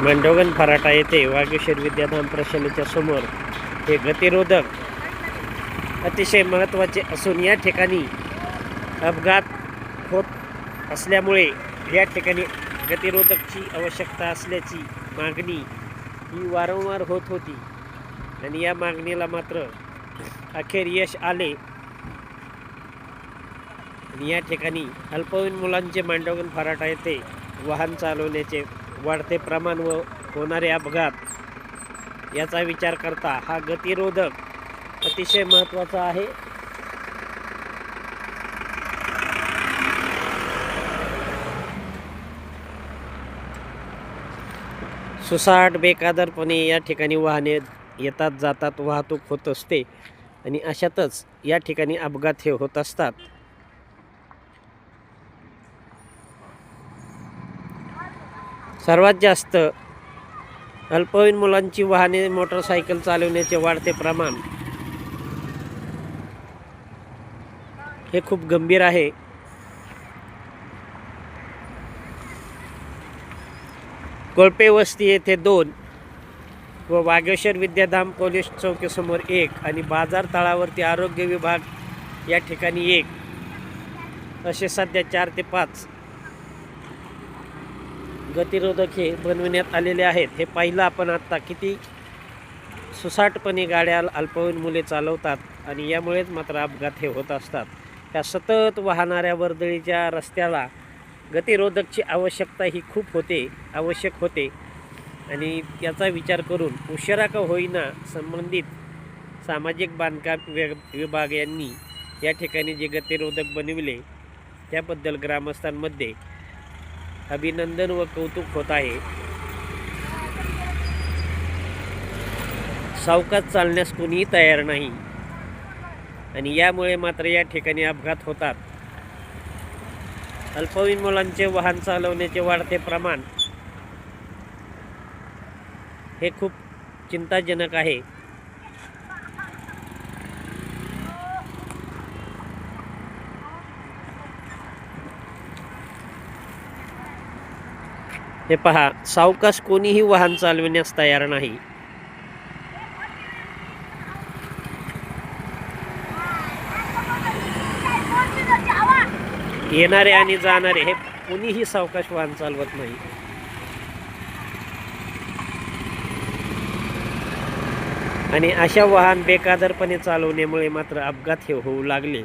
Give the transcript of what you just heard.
मांडवगण फराटा येथे वागेश्वर विद्याधाम प्रशालेच्या समोर हे गतिरोधक अतिशय महत्त्वाचे असून या ठिकाणी अपघात होत असल्यामुळे या ठिकाणी गतिरोधकची आवश्यकता असल्याची मागणी ही वारंवार होत होती आणि या मागणीला मात्र अखेर यश आले. आणि या ठिकाणी अल्पवयीन मुलांचे मांडवगण फराटा येथे वाहन चालवण्याचे वाढते प्रमाण व होणारे अपघात याचा विचार करता हा गतिरोधक अतिशय महत्त्वाचा आहे. सुसाट बेकादरपणे या ठिकाणी वाहने येतात जातात, वाहतूक होत असते आणि अशातच या ठिकाणी अपघात हे होत असतात. सर्वात जास्त अल्पवयीन मुलांची वाहने मोटरसायकल चालवण्याचे वाढते प्रमाण हे खूप गंभीर आहे. कोळपे वस्ती येथे 2 व वागेश्वर विद्याधाम पोलीस चौकीसमोर 1 आणि बाजार तळावरती आरोग्य विभाग या ठिकाणी 1 असे सध्या 4 ते 5 गतिरोधक हे बनविण्यात आलेले आहेत. हे पाहिलं आपण आत्ता किती सुसाटपणे गाड्या अल्पवयीन मुले चालवतात आणि यामुळेच मात्र अपघात हे होत असतात. त्या सतत वाहणाऱ्या वर्दळीच्या रस्त्याला गतिरोधकची आवश्यकता ही खूप आवश्यक होते आणि याचा विचार करून उशिरा का होईना संबंधित सामाजिक बांधकाम विभाग यांनी या ठिकाणी जे गतिरोधक बनविले त्याबद्दल ग्रामस्थांमध्ये अभिनंदन व कौतुक होत आहे. सावकाश चालण्यास कोणीही तयार नाही आणि यामुळे मात्र या ठिकाणी अपघात होतात. अल्पवयीन मुलांचे वाहन चालवण्याचे वाढते प्रमाण हे खूप चिंताजनक आहे. हे पहा, सावकाश कोणीही वाहन चालविण्यास तयार नाही. येणारे आणि जाणारे हे कोणीही सावकाश वाहन चालवत नाही. आणि अशा वाहन बेकादरपणे चालवण्यामुळे मात्र अपघात हे होऊ लागले.